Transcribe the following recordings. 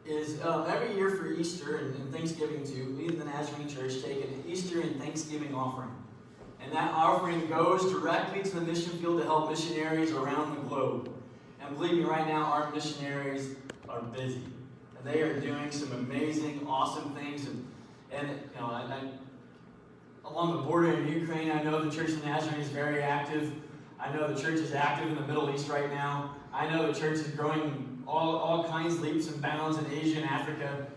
is every year for Easter and Thanksgiving too, we in the Nazarene Church take an Easter and Thanksgiving offering. And that offering goes directly to the mission field to help missionaries around the globe. And believe me, right now, our missionaries are busy. And they are doing some amazing, awesome things. And you know, along the border in Ukraine, I know the Church of Nazarene is very active. I know the church is active in the Middle East right now. I know the church is growing all kinds, leaps and bounds in Asia and Africa.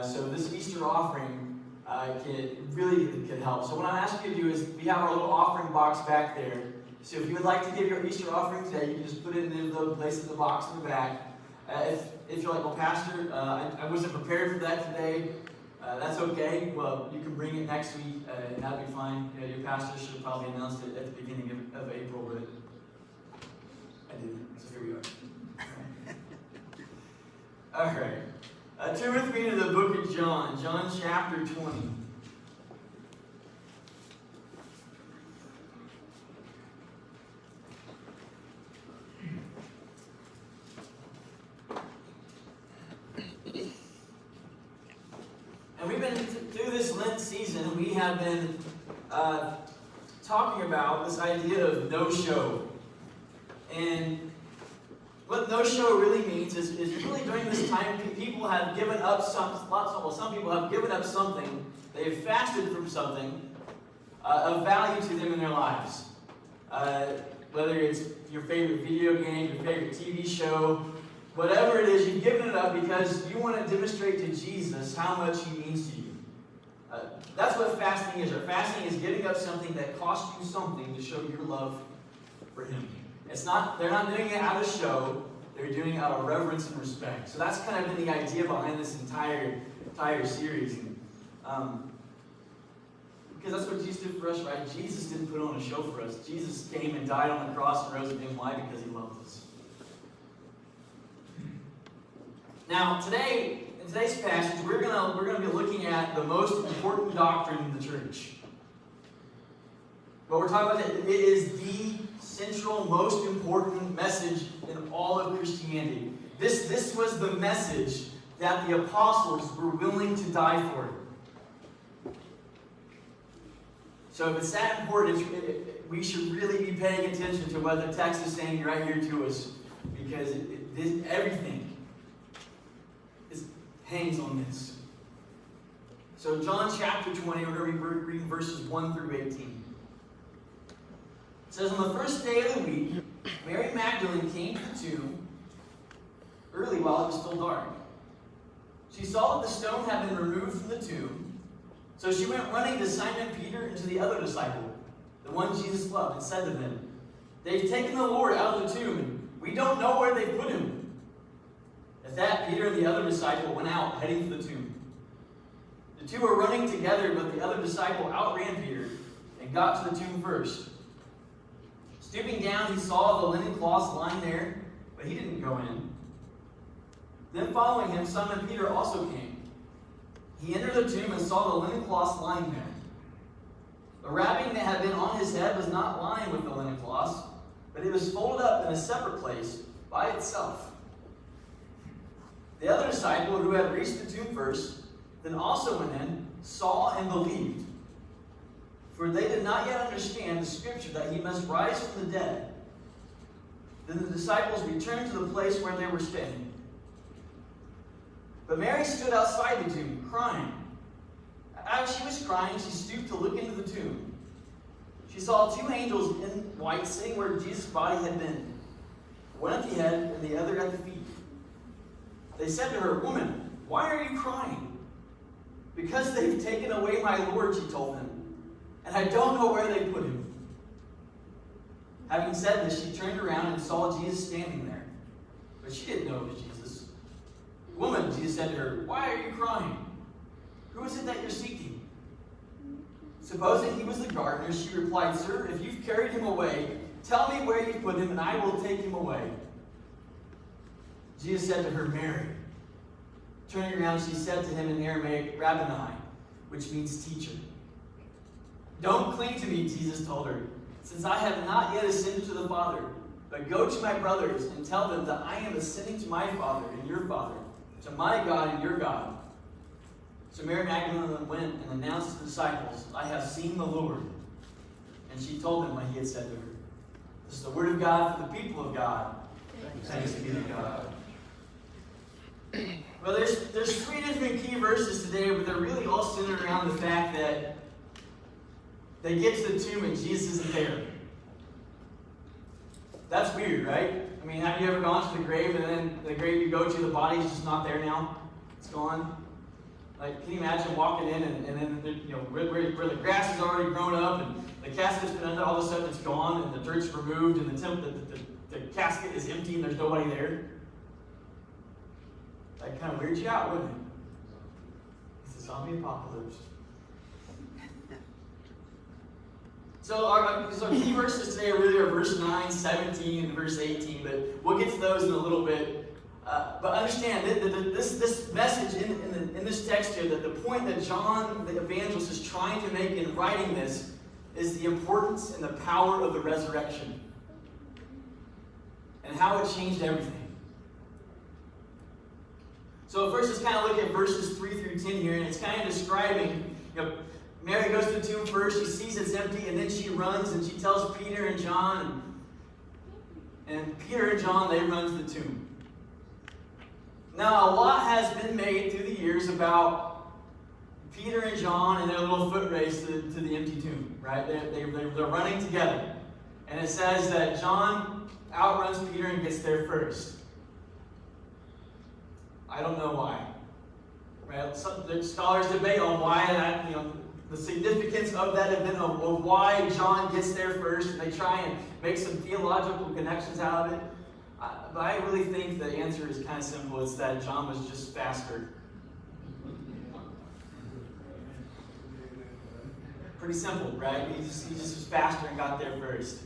So this Easter offering could help. So what I'm asking you to do is, we have our little offering box back there. So if you would like to give your Easter offering today, you can just put it in the envelope, place it in the box in the back. If you're like, well, Pastor, I wasn't prepared for that today, that's okay. Well, you can bring it next week, and that'll be fine. You know, your pastor should have probably announced it at the beginning of April, but I didn't. So here we are. All right. Turn with me to the book of John, John chapter 20. And we've been through this Lent season, we have been talking about this idea of no-show. And what no-show really means is really during this time, people have given up some people have given up something. They have fasted from something of value to them in their lives. Whether it's your favorite video game, your favorite TV show, whatever it is, you've given it up because you want to demonstrate to Jesus how much He means to you. That's what fasting is. Or fasting is giving up something that costs you something to show your love for Him. They're not doing it out of show. They're doing it out of reverence and respect. So that's kind of been the idea behind this entire series. Because that's what Jesus did for us, right? Jesus didn't put on a show for us. Jesus came and died on the cross and rose again. Why? Because He loved us. Now, in today's passage, we're gonna be looking at the most important doctrine in the church. What we're talking about, it is the central, most important message in all of Christianity. This was the message that the apostles were willing to die for. So if it's that important, we should really be paying attention to what the text is saying right here to us, because everything hangs on this. So John chapter 20, we're going to be reading verses 1 through 18. It says, on the first day of the week, Mary Magdalene came to the tomb early while it was still dark. She saw that the stone had been removed from the tomb, so she went running to Simon Peter and to the other disciple, the one Jesus loved, and said to them, "They've taken the Lord out of the tomb, and we don't know where they put Him." At that, Peter and the other disciple went out, heading for the tomb. The two were running together, but the other disciple outran Peter and got to the tomb first. Stooping down, he saw the linen cloths lying there, but he didn't go in. Then following him, Simon Peter also came. He entered the tomb and saw the linen cloths lying there. The wrapping that had been on his head was not lying with the linen cloths, but it was folded up in a separate place by itself. The other disciple, who had reached the tomb first, then also went in, saw and believed. For they did not yet understand the scripture that He must rise from the dead. Then the disciples returned to the place where they were standing. But Mary stood outside the tomb, crying. As she was crying, she stooped to look into the tomb. She saw two angels in white sitting where Jesus' body had been, one at the head and the other at the feet. They said to her, "Woman, why are you crying?" "Because they've taken away my Lord," she told them, "and I don't know where they put Him." Having said this, she turned around and saw Jesus standing there. But she didn't know it was Jesus. "Woman," Jesus said to her, "why are you crying? Who is it that you're seeking?" Supposing he was the gardener, she replied, "Sir, if you've carried Him away, tell me where you put Him, and I will take Him away." Jesus said to her, "Mary." Turning around, she said to Him in Aramaic, "Rabboni," which means teacher. "Don't cling to me," Jesus told her, "since I have not yet ascended to the Father. But go to my brothers and tell them that I am ascending to my Father and your Father, to my God and your God. So Mary Magdalene went and announced to the disciples, I have seen the Lord. And she told them what he had said to her. This is the word of God for the people of God. Thanks be to God. Well, there's three different key verses today, but they're really all centered around the fact that they get to the tomb and Jesus isn't there. That's weird, right? I mean, have you ever gone to the grave and then the grave you go to, the body's just not there now? It's gone. Like, can you imagine walking in and then, where the grass has already grown up and the casket's been under, all of a sudden it's gone and the dirt's removed and the casket is empty and there's nobody there? That kind of weirds you out, wouldn't it? It's a zombie apocalypse. So our key verses today really are verse 9, 17, and verse 18, but we'll get to those in a little bit. But understand that this message in this text here, that the point that John the evangelist is trying to make in writing this is the importance and the power of the resurrection and how it changed everything. So first, let's kind of look at verses 3 through 10 here, and it's kind of describing, Mary goes to the tomb first, she sees it's empty, and then she runs and she tells Peter and John, and Peter and John, they run to the tomb. Now, a lot has been made through the years about Peter and John and their little foot race to the empty tomb, right? They're running together. And it says that John outruns Peter and gets there first. I don't know why. Right? The scholars debate on why that, the significance of that event, of why John gets there first, and they try and make some theological connections out of it. But I really think the answer is kind of simple. It's that John was just faster. Pretty simple, right? He just was faster and got there first.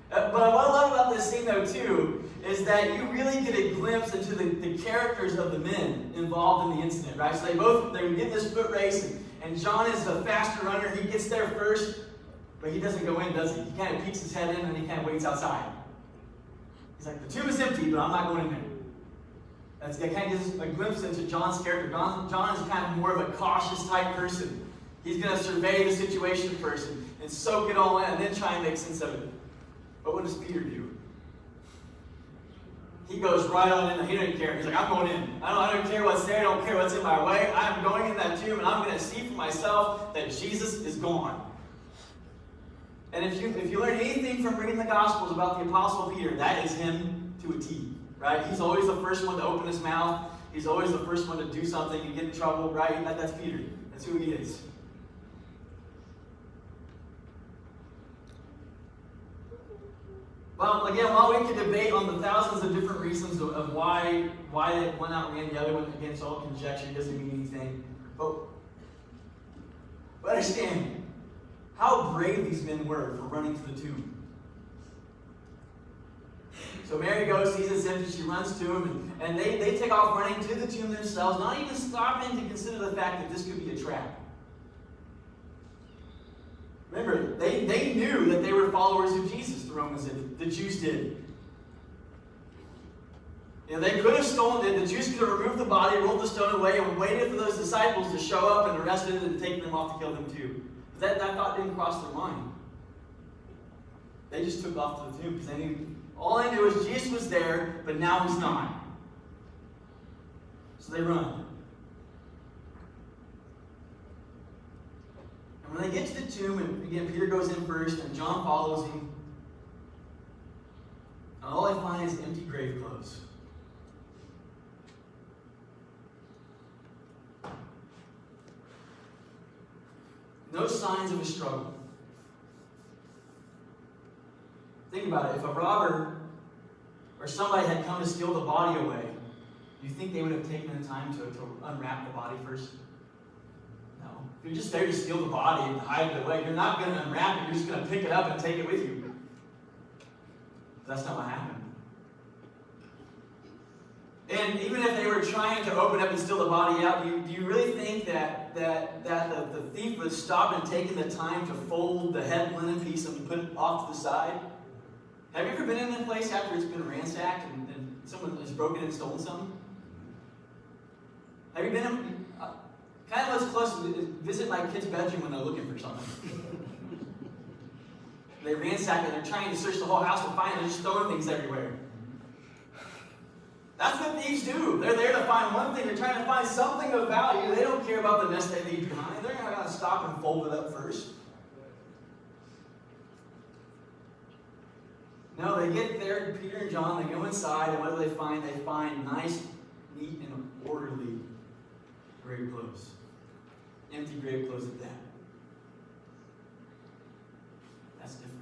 But what I love about this scene, though, too, is that you really get a glimpse into the characters of the men involved in the incident, right? So they get this foot race, and John is the faster runner. He gets there first, but he doesn't go in, does he? He kind of peeks his head in, and he kind of waits outside. He's like, the tomb is empty, but I'm not going in there. That kind of gives us a glimpse into John's character. John is kind of more of a cautious type person. He's going to survey the situation first and soak it all in, and then try and make sense of it. But what does Peter do? He goes right on in. He doesn't care. He's like, I'm going in. I don't care what's there. I don't care what's in my way. I'm going in that tomb, and I'm going to see for myself that Jesus is gone. And if you learn anything from reading the Gospels about the Apostle Peter, that is him to a T, right? He's always the first one to open his mouth. He's always the first one to do something and get in trouble, right? That's Peter. That's who he is. Well, again, while we could debate on the thousands of different reasons of why one outran the other one, again, it's all conjecture, it doesn't mean anything. But understand how brave these men were for running to the tomb. So Mary goes, sees it's empty, she runs to him, and they take off running to the tomb themselves, not even stopping to consider the fact that this could be a trap. Remember, they knew that they were followers of Jesus, the Romans did. The Jews did. They could have stolen it. The Jews could have removed the body, rolled the stone away, and waited for those disciples to show up and arrested them and take them off to kill them too. But that thought didn't cross their mind. They just took off to the tomb because they knew, all they knew was Jesus was there, but now he's not. So they run. And when they get to the tomb, and again, Peter goes in first, and John follows him. And all they find is empty grave clothes. No signs of a struggle. Think about it. If a robber or somebody had come to steal the body away, do you think they would have taken the time to unwrap the body first? No. If you're just there to steal the body and hide it away, you're not going to unwrap it. You're just going to pick it up and take it with you. That's not what happened. And even if they were trying to open up and steal the body out, do you really think that the thief would stop and take the time to fold the head linen piece and put it off to the side? Have you ever been in a place after it's been ransacked and someone has broken and stolen something? Have you been kind of as close to visit my kid's bedroom when they're looking for something? They ransack it, they're trying to search the whole house to find it, they're just throwing things everywhere. That's what thieves do. They're there to find one thing, they're trying to find something of value. They don't care about the mess they leave behind. They're not going to stop and fold it up first. No, they get there, Peter and John, they go inside, and what do they find? They find nice, neat, and orderly grave clothes. Empty grave clothes at that. That's different.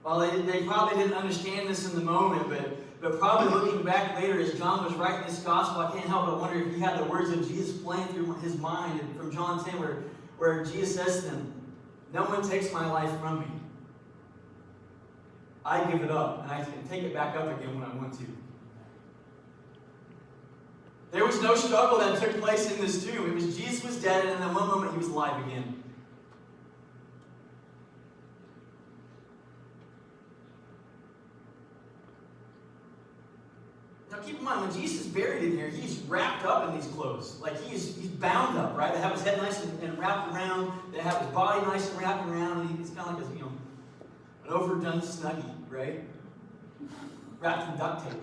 Well, they probably didn't understand this in the moment, but probably looking back later as John was writing this gospel, I can't help but wonder if he had the words of Jesus playing through his mind from John 10 where Jesus says to them, "No one takes my life from me. I give it up, and I can take it back up again when I want to." There was no struggle that took place in this tomb. It was Jesus was dead, and in one moment he was alive again. Now keep in mind, when Jesus is buried in here, he's wrapped up in these clothes. Like he's bound up, right? They have his head nice and wrapped around. They have his body nice and wrapped around. And he's kind of like an overdone Snuggie, right? Wrapped in duct tape.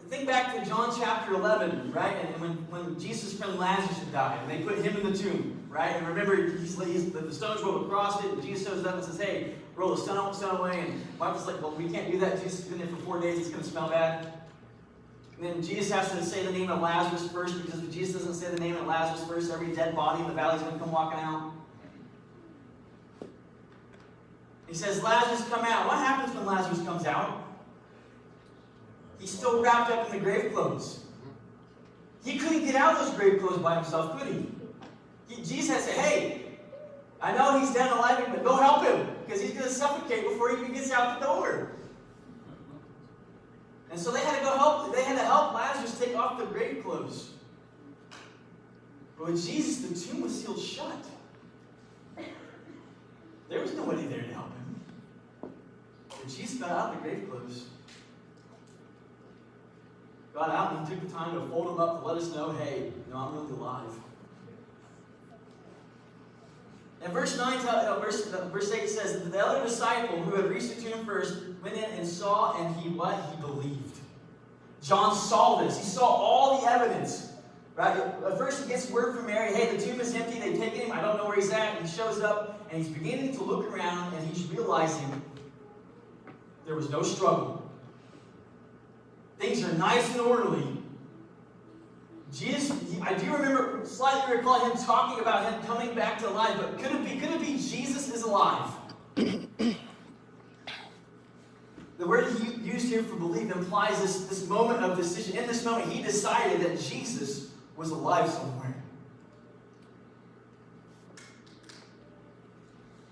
Think back to John chapter 11, right? And when Jesus' friend Lazarus had died, and they put him in the tomb, right? And remember, the stones rolled across it, and Jesus shows up and says, "Hey, roll the stone away." And Martha's like, "Well, we can't do that. Jesus has been there for 4 days. It's going to smell bad." And then Jesus has to say the name of Lazarus first, because if Jesus doesn't say the name of Lazarus first, every dead body in the valley is going to come walking out. He says, "Lazarus, come out." What happens when Lazarus comes out? He's still wrapped up in the grave clothes. He couldn't get out of those grave clothes by himself, could he? Jesus had to say, "Hey, I know he's dead and alive, but go help him, because he's going to suffocate before he even gets out the door." And so they had to go help. They had to help Lazarus take off the grave clothes. But with Jesus, the tomb was sealed shut. There was nobody there to help him. But Jesus got out of the grave clothes. Got out and he took the time to fold them up to let us know, "Hey, I'm really alive." And verse 8 says, "The other disciple who had reached the tomb first went in and saw, and he believed." John saw this. He saw all the evidence. Right? At first he gets word from Mary, "Hey, the tomb is empty. They've taken him. I don't know where he's at." And he shows up and he's beginning to look around and he's realizing there was no struggle. Things are nice and orderly. Jesus, I do remember, slightly recall him talking about him coming back to life, but could it be Jesus is alive? The word he used here for believe implies this moment of decision. In this moment, he decided that Jesus was alive somewhere.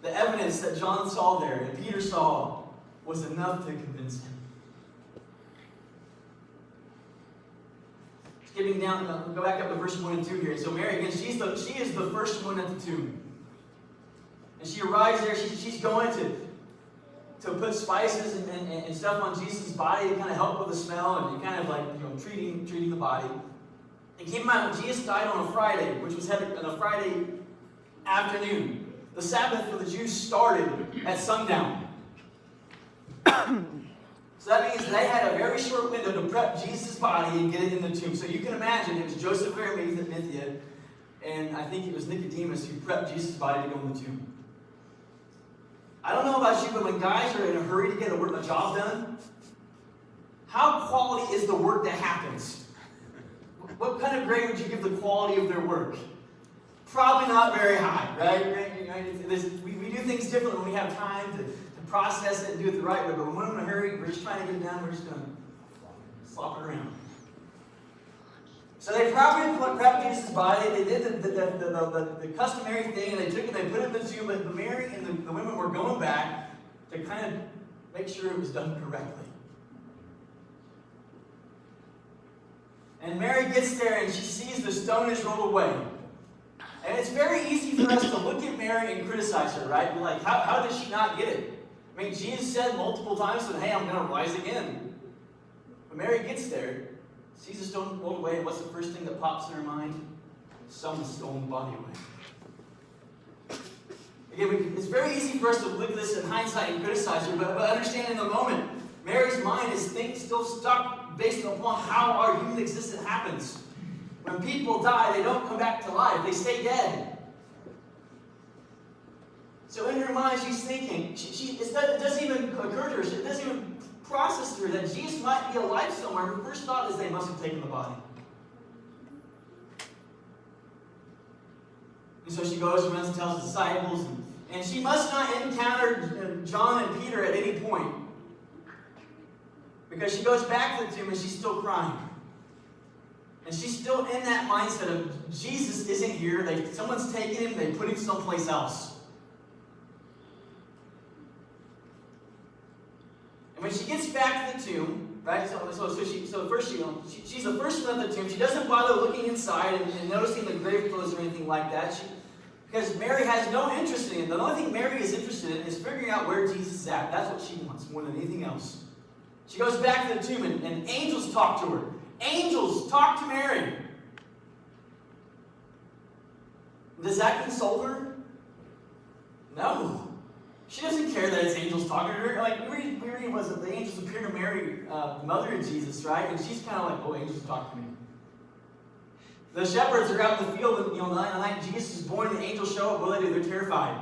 The evidence that John saw there and Peter saw was enough to convince him. Skipping down, we'll go back up to verse 1 and 2 here. So Mary, again, she is the first one at the tomb. And she arrives there, she's going to put spices and stuff on Jesus' body to kind of help with the smell and kind of like, treating the body. And keep in mind, when Jesus died on a Friday, which was on a Friday afternoon, the Sabbath for the Jews started at sundown. So that means they had a very short window to prep Jesus' body and get it in the tomb. So you can imagine it was Joseph of Arimathea, and I think it was Nicodemus who prepped Jesus' body to go in the tomb. I don't know about you, but when guys are in a hurry to get a job done, how quality is the work that happens? What kind of grade would you give the quality of their work? Probably not very high, right? We do things differently when we have time to process it and do it the right way. But when we're in a hurry, we're just trying to get it done, we're just going to slop it around. So they probably prepped Jesus' body. They did the customary thing, and they took it, they put it in the tomb. But Mary and the women were going back to kind of make sure it was done correctly. And Mary gets there, and she sees the stone is rolled away. And it's very easy for us to look at Mary and criticize her, right? We're like, how did she not get it? I mean, Jesus said multiple times, hey, I'm going to rise again. When Mary gets there, sees the stone rolled away, and what's the first thing that pops in her mind? Someone's stolen the body away. Again, it's very easy for us to look at this in hindsight and criticize her, but understand in the moment, Mary's mind is things still stuck based upon how our human existence happens. When people die, they don't come back to life. They stay dead. So in her mind, she's thinking, it doesn't even occur to her, it doesn't even process to her that Jesus might be alive somewhere. Her first thought is they must have taken the body. And so she goes and runs and tells the disciples, and she must not encounter John and Peter at any point. Because she goes back to the tomb and she's still crying. And she's still in that mindset of Jesus isn't here. Someone's taken him, they put him someplace else. And when she gets back to the tomb, right? So first she's the first one at the tomb. She doesn't bother looking inside and noticing the grave clothes or anything like that. Because Mary has no interest in it. The only thing Mary is interested in is figuring out where Jesus is at. That's what she wants more than anything else. She goes back to the tomb and angels talk to her. Angels talk to Mary. Does that console her? No. She doesn't care that it's angels talking to her. Like, we read was that the angels appear to Mary, the mother of Jesus, right? And she's kind of like, oh, angels talk to me. The shepherds are out in the field, and the night Jesus is born, the angels show up. What do? They're terrified.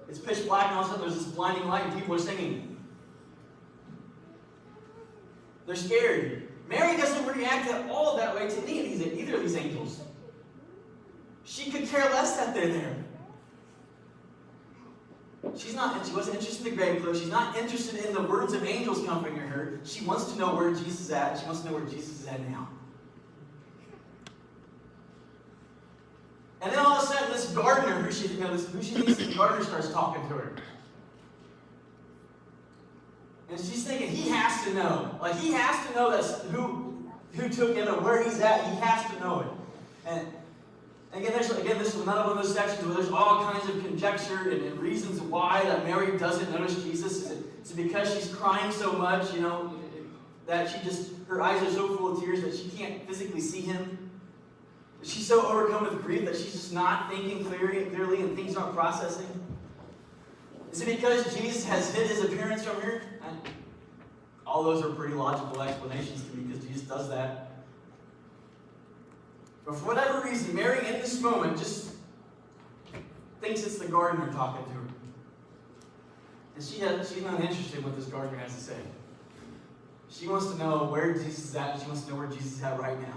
It's pitch black, and all of a sudden there's this blinding light, and people are singing. They're scared. Mary doesn't react at all that way to either of these angels. She could care less that they're there. She wasn't interested in the grave clothes. She's not interested in the words of angels comforting her. She wants to know where Jesus is at. She wants to know where Jesus is at now. And then all of a sudden, this gardener, who she thinks the gardener, starts talking to her. And she's thinking, he has to know. Like, he has to know that's who took him and where he's at. He has to know it. And again, this is another one of those sections where there's all kinds of conjecture and reasons why that Mary doesn't notice Jesus. Is it because she's crying so much, that her eyes are so full of tears that she can't physically see him? She's so overcome with grief that she's just not thinking clearly and things aren't processing? Is it because Jesus has hid his appearance from her? All those are pretty logical explanations to me because Jesus does that. But for whatever reason, Mary in this moment just thinks it's the gardener talking to her. And she's not interested in what this gardener has to say. She wants to know where Jesus is at, and she wants to know where Jesus is at right now.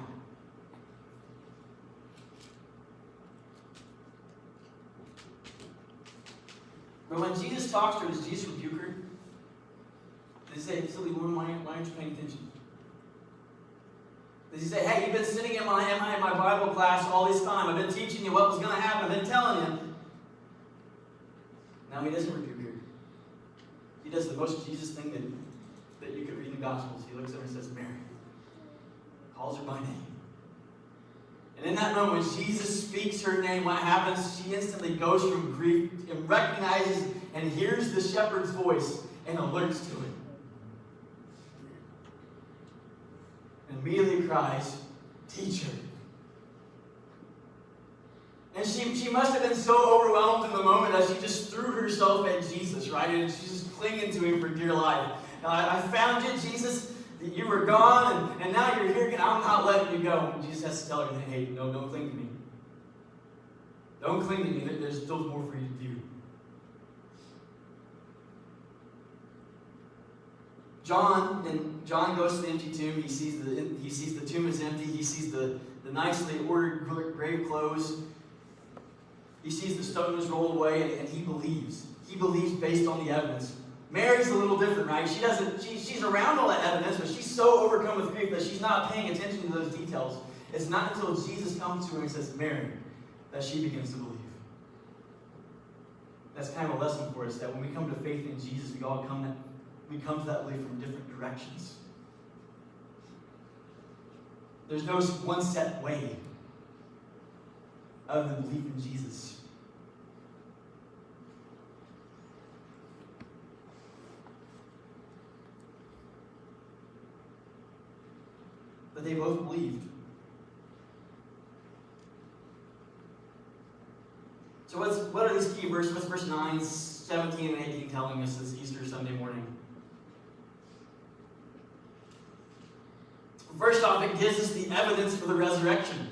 But when Jesus talks to her, does Jesus rebuke her? Does he say, silly woman, why aren't you paying attention? Does he say, hey, you've been sitting in my Bible class all this time. I've been teaching you what was going to happen. I've been telling you. No, he doesn't rebuke her. He does the most Jesus thing that you could read in the Gospels. He looks at her and says, Mary. Calls her by name. And in that moment, when Jesus speaks her name, what happens? She instantly goes from grief and recognizes and hears the shepherd's voice and alerts to it. And immediately cries, Teacher. And she must have been so overwhelmed in the moment that she just threw herself at Jesus, right? And she's just clinging to him for dear life. I found you, Jesus. You were gone, and now you're here, and I'm not letting you go. And Jesus has to tell her, hey, no, don't cling to me. Don't cling to me. There's still more for you to do. John goes to the empty tomb. He sees the tomb is empty. He sees the nicely ordered grave clothes. He sees the stones rolled away, and he believes. He believes based on the evidence. Mary's a little different, right? She's around all that evidence, but she's so overcome with grief that she's not paying attention to those details. It's not until Jesus comes to her and says, Mary, that she begins to believe. That's kind of a lesson for us, that when we come to faith in Jesus, we come to that belief from different directions. There's no one set way. other than belief in Jesus. But they both believed. So what are these key verses? What's verse 9, 17, and 18 telling us this Easter Sunday morning? First off, it gives us the evidence for the resurrection.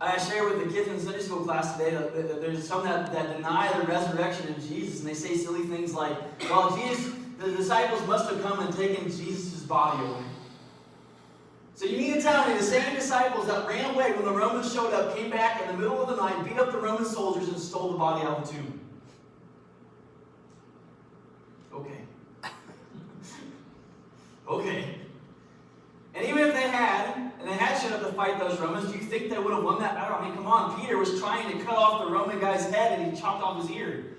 I shared with the kids in the Sunday school class today that there's some that deny the resurrection of Jesus, and they say silly things like, well, the disciples must have come and taken Jesus' body away. So you mean to tell me the same disciples that ran away when the Romans showed up came back in the middle of the night, beat up the Roman soldiers, and stole the body out of the tomb? Okay. And even if they had showed up to fight those Romans, do you think they would have won that battle? I mean, come on, Peter was trying to cut off the Roman guy's head and he chopped off his ear.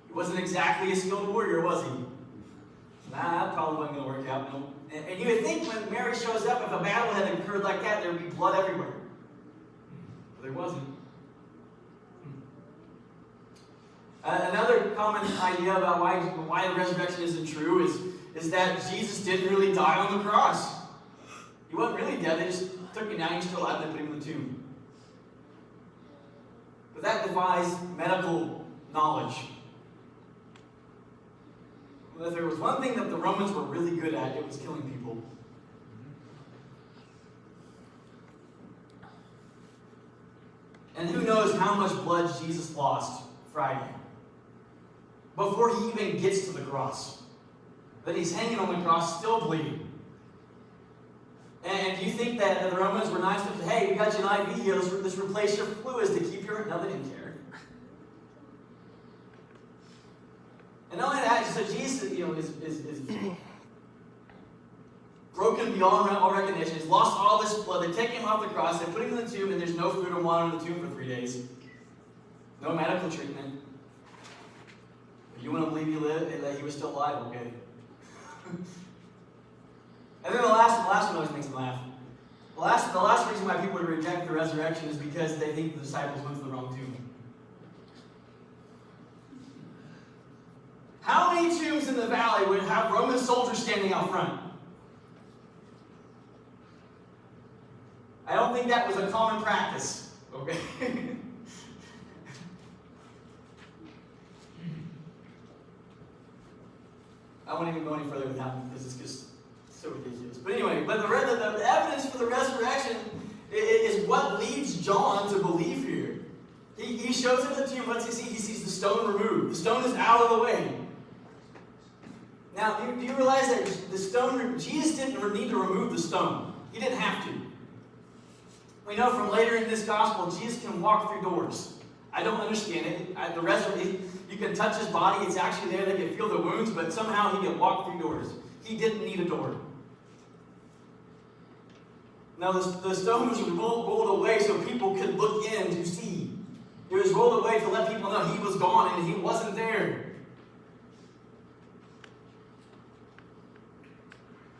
He wasn't exactly a skilled warrior, was he? Nah, that probably wasn't going to work out. No. And you would think when Mary shows up, if a battle had occurred like that, there would be blood everywhere. But there wasn't. Another common idea about why the resurrection isn't true is that Jesus didn't really die on the cross. He wasn't really dead. They just took him down, he's still alive, and they put him in the tomb. But that defies medical knowledge. If there was one thing that the Romans were really good at, it was killing people. And who knows how much blood Jesus lost Friday before he even gets to the cross. But he's hanging on the cross, still bleeding. And do you think that the Romans were nice to say, hey, we got you an IV here, let's replace your fluids to keep your... No, they didn't care. And not only that, so Jesus, is broken beyond all recognition. He's lost all this blood. They take him off the cross, they put him in the tomb, and there's no food or water in the tomb for 3 days. No medical treatment. If you want to believe he lived and that he was still alive, okay. And then the last one always makes me laugh. The last reason why people would reject the resurrection is because they think the disciples went to the wrong tomb. How many tombs in the valley would have Roman soldiers standing out front? I don't think that was a common practice. Okay? I won't even go any further with that one because it's just so ridiculous. But anyway, the evidence for the resurrection is what leads John to believe here. He shows him the tomb. What's he see? He sees the stone removed. The stone is out of the way. Now, do you realize that the stone, Jesus didn't need to remove the stone. He didn't have to. We know from later in this gospel, Jesus can walk through doors. I don't understand it. The resurrection, you can touch his body. It's actually there. They can feel the wounds, but somehow he can walk through doors. He didn't need a door. Now, the stone was rolled away so people could look in to see. It was rolled away to let people know he was gone and he wasn't there.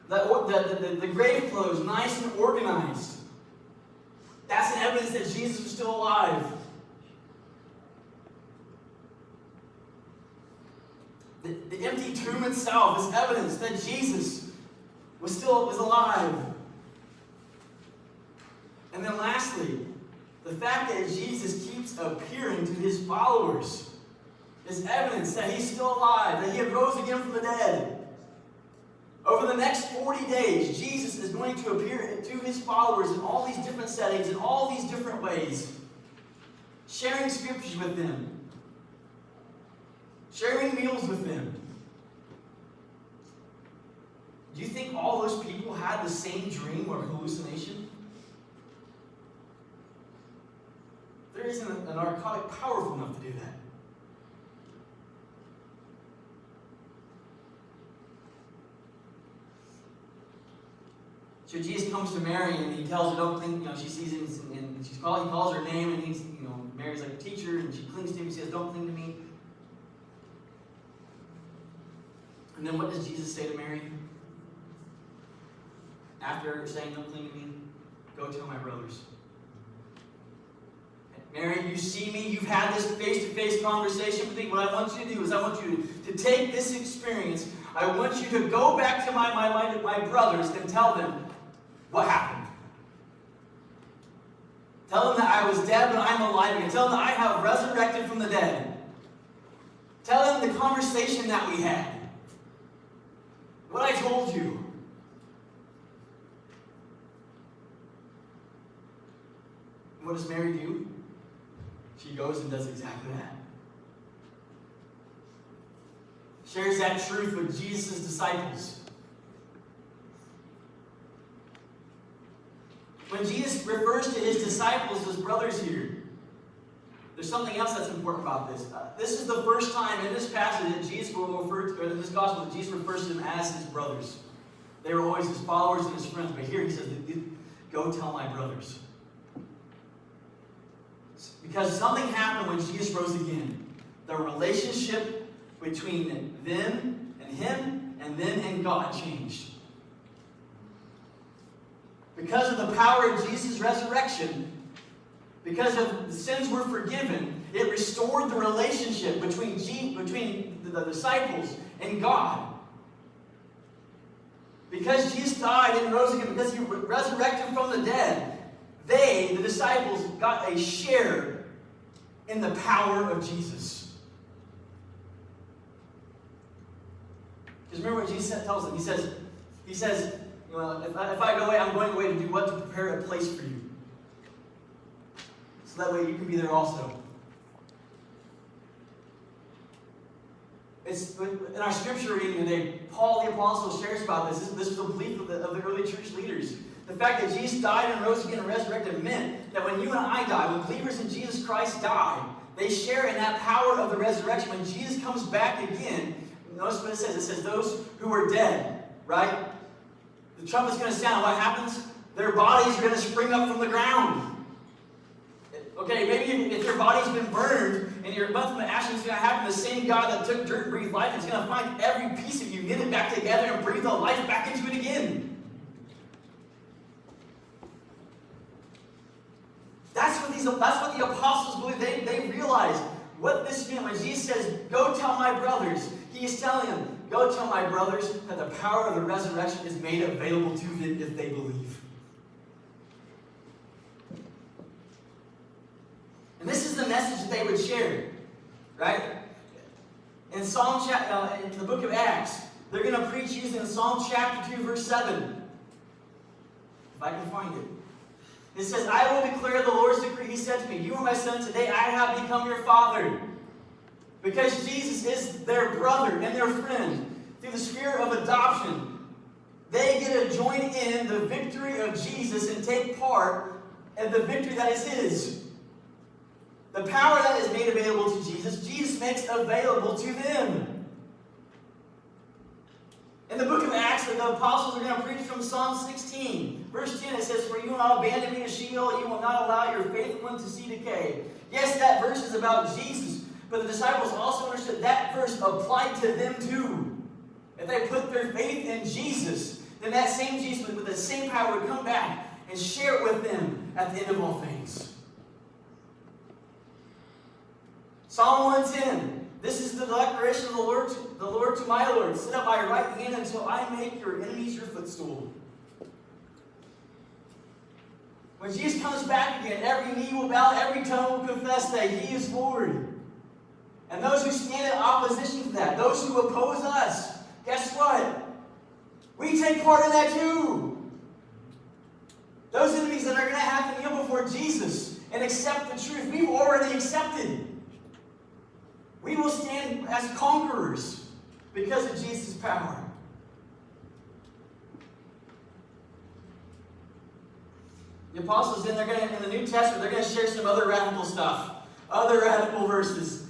The grave clothes, nice and organized. That's an evidence that Jesus was still alive. The empty tomb itself is evidence that Jesus was alive. And then lastly, the fact that Jesus keeps appearing to his followers is evidence that he's still alive, that he arose again from the dead. Over the next 40 days, Jesus is going to appear to his followers in all these different settings, in all these different ways, sharing scriptures with them, sharing meals with them. Do you think all those people had the same dream or hallucination? There isn't a narcotic powerful enough to do that. So Jesus comes to Mary and he tells her, don't think, she sees him and he calls her name and he's, Mary's like a teacher and she clings to him. He says, don't cling to me. And then what does Jesus say to Mary? After saying, don't cling to me, go tell my brothers. Mary, you see me, you've had this face-to-face conversation with me. What I want you to do is I want you to take this experience. I want you to go back to my brothers and tell them what happened. Tell them that I was dead, but I'm alive again. Tell them that I have resurrected from the dead. Tell them the conversation that we had. What I told you. What does Mary do? She goes and does exactly that. Shares that truth with Jesus' disciples. When Jesus refers to his disciples as brothers here, there's something else that's important about this. This is the first time in this passage that Jesus will refer to, or in this gospel, that Jesus refers to them as his brothers. They were always his followers and his friends, but here he says, go tell my brothers. Because something happened when Jesus rose again. The relationship between them and him and them and God changed. Because of the power of Jesus' resurrection, because of the sins were forgiven, it restored the relationship between the disciples and God. Because Jesus died and rose again, because he resurrected from the dead, they, the disciples, got a share in the power of Jesus. Because remember what Jesus tells them. He says, if I go away, I'm going away to do what? To prepare a place for you. So that way you can be there also. It's in our scripture reading today, Paul the Apostle shares about this. This is the belief of the early church leaders. The fact that Jesus died and rose again and resurrected meant that when you and I die, when believers in Jesus Christ die, they share in that power of the resurrection. When Jesus comes back again, notice what it says. It says those who are dead, right? The trumpet's going to sound. What happens? Their bodies are going to spring up from the ground. Okay, maybe if your body's been burned and you're left from the ashes, it's going to happen. The same God that took dirt and breathed life is going to find every piece of you, knit it back together, and breathe the life back into it again. That's what the apostles believed. They realized what this meant. When Jesus says, go tell my brothers, he is telling them, go tell my brothers that the power of the resurrection is made available to them if they believe. And this is the message that they would share, right? In in the book of Acts, they're going to preach using Psalm chapter 2, verse 7. If I can find it. It says, I will declare the Lord's decree. He said to me, you are my son, today I have become your father. Because Jesus is their brother and their friend. Through the spirit of adoption, they get to join in the victory of Jesus and take part in the victory that is his. The power that is made available to Jesus, Jesus makes available to them. In the book of Acts, the apostles are going to preach from Psalm 16. Verse 10, it says, for you will not abandon me to Sheol, you will not allow your faithful one to see decay. Yes, that verse is about Jesus, but the disciples also understood that verse applied to them too. If they put their faith in Jesus, then that same Jesus with the same power would come back and share it with them at the end of all things. Psalm 110. This is the declaration of the Lord to my Lord. Sit at my right hand until I make your enemies your footstool. When Jesus comes back again, every knee will bow, every tongue will confess that he is Lord. And those who stand in opposition to that, those who oppose us, guess what? We take part in that too. Those enemies that are going to have to kneel before Jesus and accept the truth, we've already accepted. We will stand as conquerors because of Jesus' power. The apostles, in the New Testament, they're going to share some other radical stuff, other radical verses.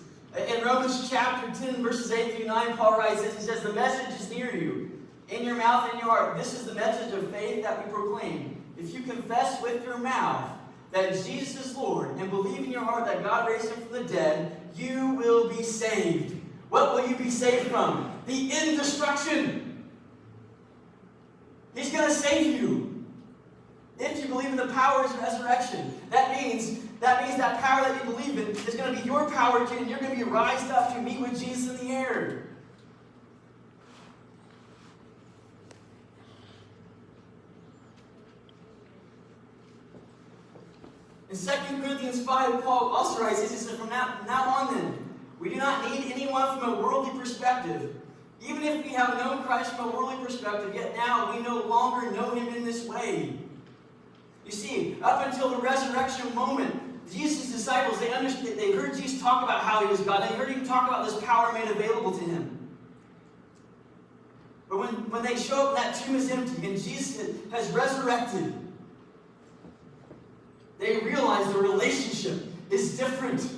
In Romans chapter 10, verses 8 through 9, Paul writes this. He says, the message is near you, in your mouth and your heart. This is the message of faith that we proclaim. If you confess with your mouth that Jesus is Lord and believe in your heart that God raised him from the dead, you will be saved. What will you be saved from? The indestruction. He's going to save you if you believe in the power of his resurrection. That means that means that power that you believe in is going to be your power too, and you're going to be rised up to meet with Jesus in the air. In 2 Corinthians 5, Paul also writes, he says, from now on then, we do not need anyone from a worldly perspective. Even if we have known Christ from a worldly perspective, yet now we no longer know him in this way. You see, up until the resurrection moment, Jesus' disciples, they heard Jesus talk about how he was God. They heard him talk about this power made available to him. But when they show up and that tomb is empty and Jesus has resurrected, they realize the relationship is different.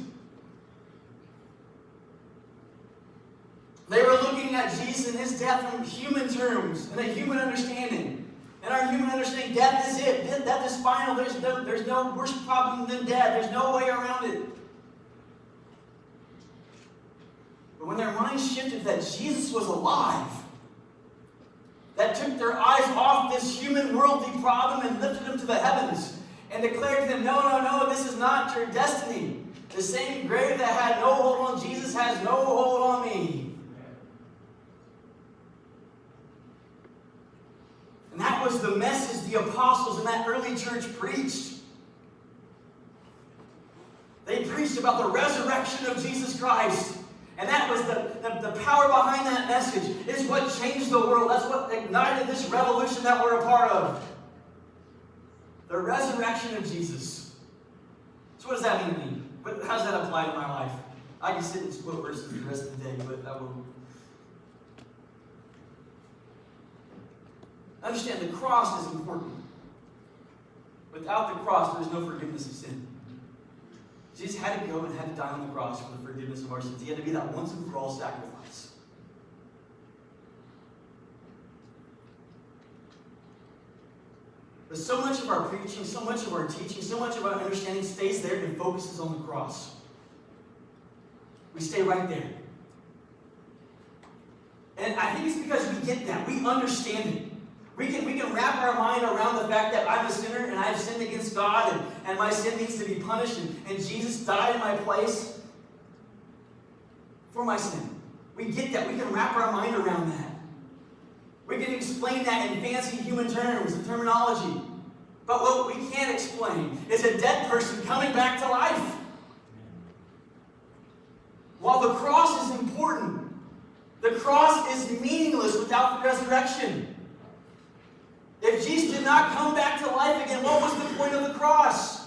They were looking at Jesus and his death from human terms and a human understanding. And our human understanding, death is it. Death is final. There's no worse problem than death. There's no way around it. But when their minds shifted that Jesus was alive, that took their eyes off this human worldly problem and lifted them to the heavens and declared to them, no, this is not your destiny. The same grave that had no hold on Jesus has no hold on me. And that was the message the apostles in that early church preached. They preached about the resurrection of Jesus Christ. And that was the power behind that message. Is what changed the world. That's what ignited this revolution that we're a part of. The resurrection of Jesus. So what does that mean to me? How does that apply to my life? I can sit and quote verses the rest of the day, but that won't. Understand, the cross is important. Without the cross, there is no forgiveness of sin. Jesus had to go and had to die on the cross for the forgiveness of our sins. He had to be that once and for all sacrifice. But so much of our preaching, so much of our teaching, so much of our understanding stays there and focuses on the cross. We stay right there. And I think it's because we get that. We understand it. We can wrap our mind around the fact that I'm a sinner and I've sinned against God and my sin needs to be punished and Jesus died in my place for my sin. We get that. We can wrap our mind around that. We can explain that in fancy human terms and terminology. But what we can't explain is a dead person coming back to life. While the cross is important, the cross is meaningless without the resurrection. If Jesus did not come back to life again, what was the point of the cross?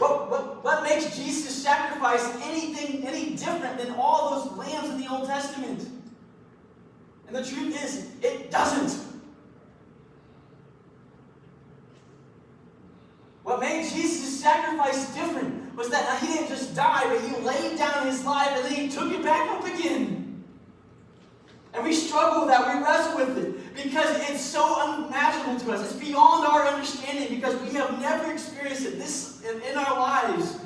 What makes Jesus' sacrifice any different than all those lambs in the Old Testament? And the truth is, it doesn't. What made Jesus' sacrifice different was that he didn't just die, but he laid down his life and then he took it back up again. And we struggle with that. We wrestle with it because it's so unimaginable to us. It's beyond our understanding because we have never experienced it in our lives.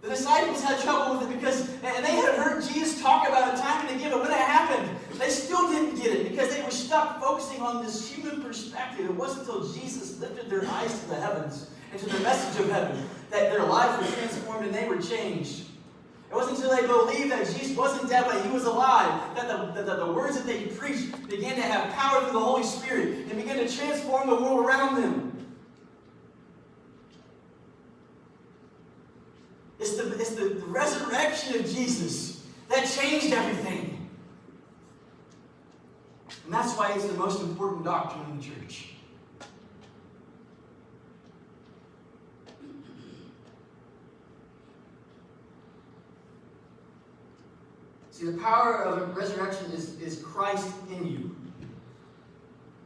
The disciples had trouble with it and they had heard Jesus talk about a time and again, but when it happened, they still didn't get it because they were stuck focusing on this human perspective. It wasn't until Jesus lifted their eyes to the heavens and to the message of heaven that their lives were transformed and they were changed. It wasn't until they believed that Jesus wasn't dead but he was alive that the words that they preached began to have power through the Holy Spirit and began to transform the world around them. It's the resurrection of Jesus that changed everything. And that's why it's the most important doctrine in the church. See, the power of resurrection is Christ in you.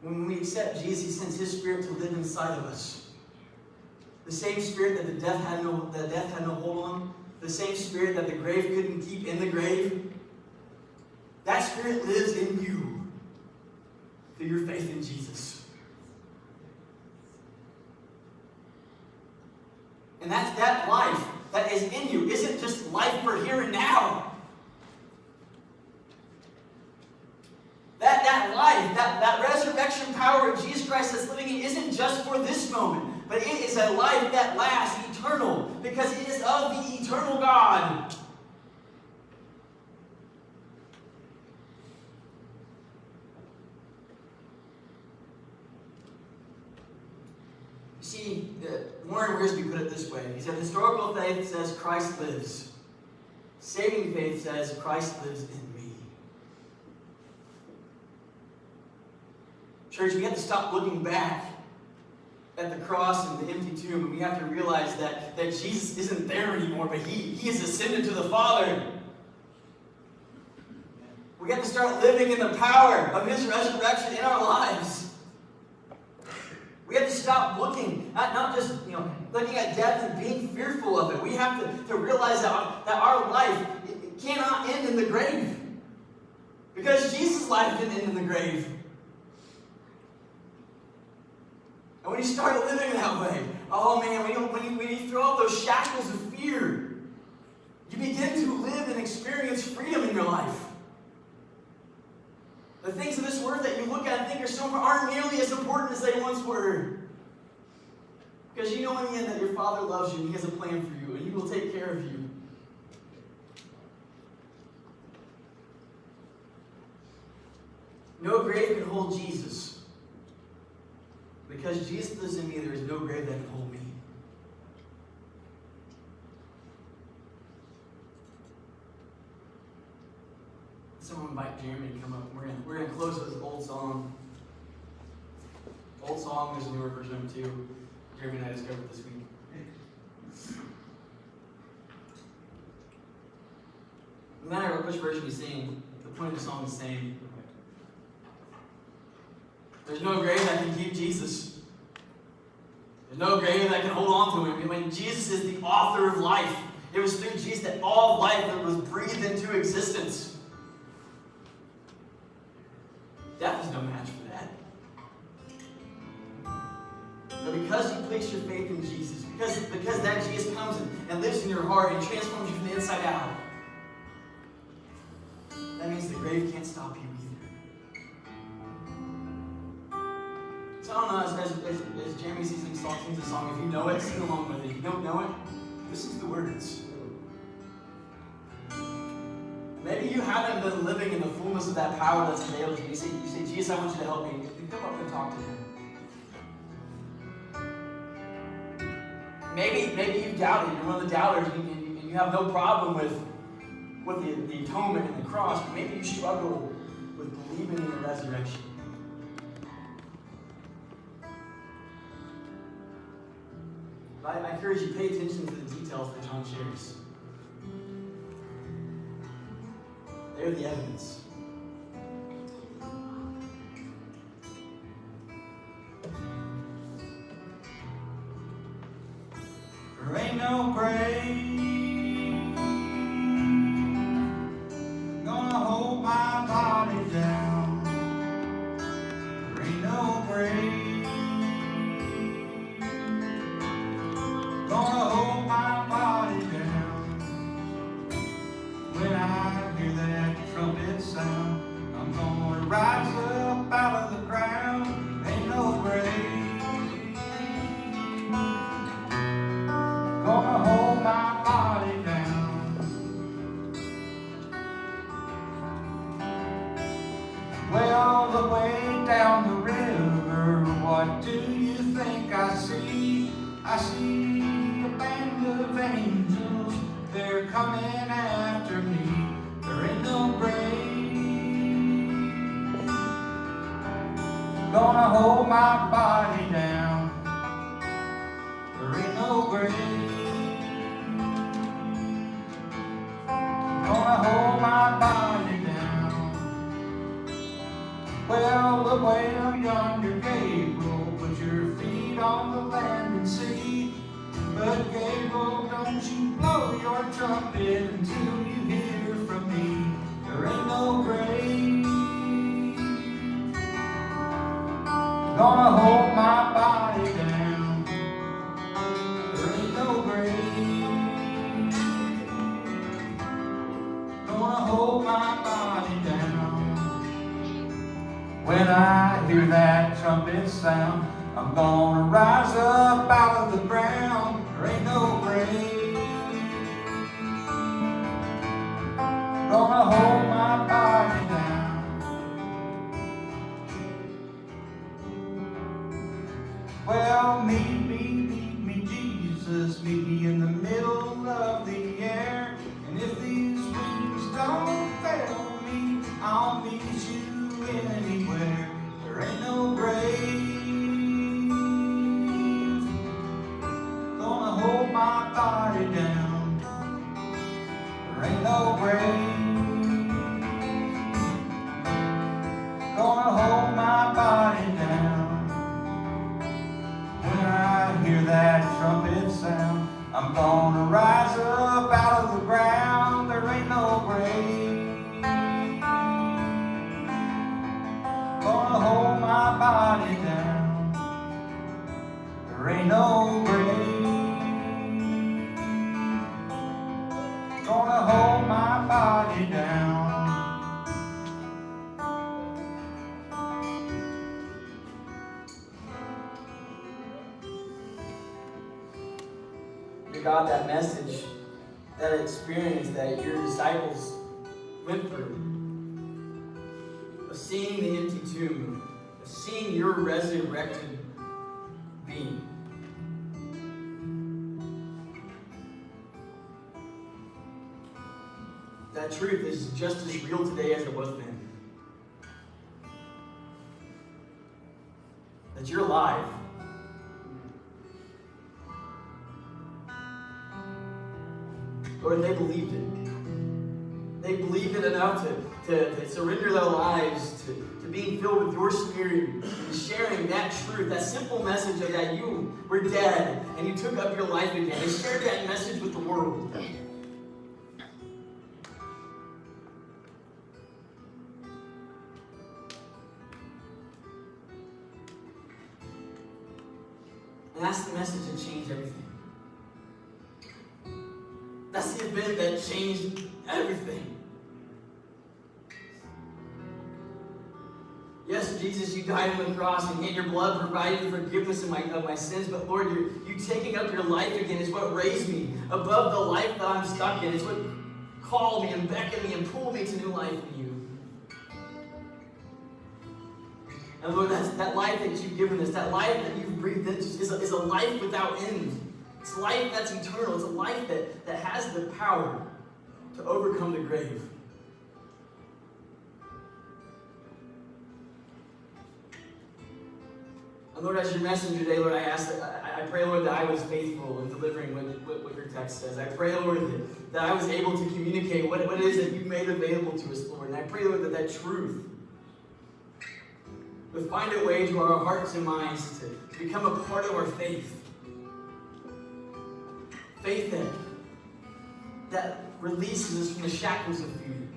When we accept Jesus, he sends his Spirit to live inside of us. The same Spirit that the death had no hold on, the same Spirit that the grave couldn't keep in the grave, that Spirit lives in you through your faith in Jesus. And that life that is in you isn't just life for here and now. That life, that resurrection power of Jesus Christ that's living in isn't just for this moment. but it is a life that lasts eternal because it is of the eternal God. See, Warren Wiersbe put it this way. He said, historical faith says Christ lives. Saving faith says Christ lives in me. Church, we have to stop looking back at the cross and the empty tomb, and we have to realize that Jesus isn't there anymore, but He has ascended to the Father. We have to start living in the power of His resurrection in our lives. We have to stop looking at not just looking at death and being fearful of it. We have to realize that our life it cannot end in the grave. Because Jesus' life didn't end in the grave. And when you start living that way, oh man, when you throw out those shackles of fear, you begin to live and experience freedom in your life. The things of this world that you look at and think are so aren't nearly as important as they once were. Because you know in the end that your Father loves you and He has a plan for you and He will take care of you. No grave can hold Jesus. Because Jesus lives in me, there is no grave that can hold me. Someone invite Jeremy to come up. We're gonna close with this old song. Old song, there's a newer version of it too. Jeremy and I discovered this week. No matter which version you sing, the point of the song is the same. There's no grave that can keep Jesus. There's no grave that can hold on to Him. I mean, Jesus is the author of life. It was through Jesus that all life was breathed into existence. Death is no match for that. But because you place your faith in Jesus, because that Jesus comes and lives in your heart and transforms you from the inside out, that means the grave can't stop you either. So I don't know, as Jeremy sings the song, if you know it, sing along with it. If you don't know it, listen to the words. Maybe you haven't been living in the fullness of that power that's available to you. You say, Jesus, I want you to help me. You come up and talk to Him. Maybe you've doubted. You're one of the doubters, and you have no problem with the atonement and the cross. But maybe you struggle with believing in the resurrection. I encourage you to pay attention to the details that John shares. They're the evidence. There ain't no grave gonna hold my body down. There ain't no grave gonna hold my body down. When I hear that trumpet sound, I'm gonna rise up out of the ground. Ain't no grave gonna hold my body down. Well, the way down the river, what do you think I see? I see a band of angels, they're coming after me. There ain't no grave gonna hold my body down. There ain't no grave gonna hold my body down. Well, the whale yonder, Gabriel, put your feet on the land and sea. But Gabriel, don't you blow your trumpet until you hear from me. There ain't no grave gonna hold my body down. There ain't no grave gonna hold my body down. When I hear that trumpet sound, I'm gonna rise up out of the ground. There ain't no grave gonna hold my body down. Well, meet me, Jesus, meet me in the middle of the air. And if these wings don't fail me, I'll meet you anywhere. There ain't no grave gonna hold my body down. There ain't no grave gonna hold my body down. When I hear that trumpet sound, I'm gonna rise up out of the ground. There ain't no grave gonna hold my body down. There ain't no grave gonna hold my body down. Dear God, that message, that experience that your disciples went through, of seeing the empty tomb, of seeing your resurrected being, that truth is just as real today as it was then. That you're alive. Lord, they believed it. They believed it enough to surrender their lives to being filled with your Spirit and sharing that truth, that simple message of that you were dead and you took up your life again. They shared that message with the world. And that's the message that changed everything. That's the event that changed everything. Yes, Jesus, you died on the cross, and yet your blood provided the forgiveness of my sins. But Lord, you taking up your life again is what raised me above the life that I'm stuck in. It's what called me and beckoned me and pulled me to new life in you. And Lord, that life that you've given us, that life that you've breathed into, is a life without end. It's life that's eternal. It's a life that has the power to overcome the grave. And Lord, as your messenger today, Lord, I pray, Lord, that I was faithful in delivering what your text says. I pray, Lord, that I was able to communicate what it is that you've made available to us, Lord. And I pray, Lord, that truth would find a way to our hearts and minds to become a part of our faith. Faith that releases us from the shackles of fear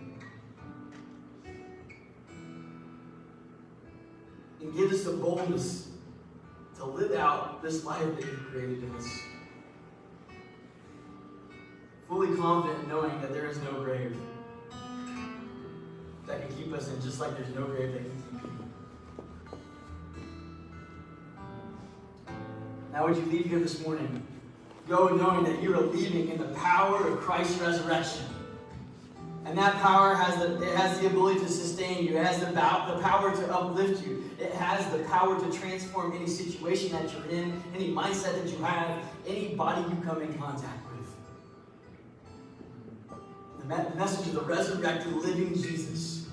and gives us the boldness to live out this life that you've created in us. Fully confident in knowing that there is no grave that can keep us in, just like there's no grave that can keep you. Now would you leave here this morning, go knowing that you are leaving in the power of Christ's resurrection. And that power has the ability to sustain you. It has the power to uplift you. It has the power to transform any situation that you're in, any mindset that you have, any body you come in contact with. The message of the resurrected, living Jesus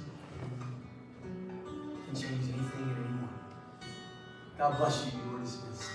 can change anything and anyone. God bless you. You are dismissed.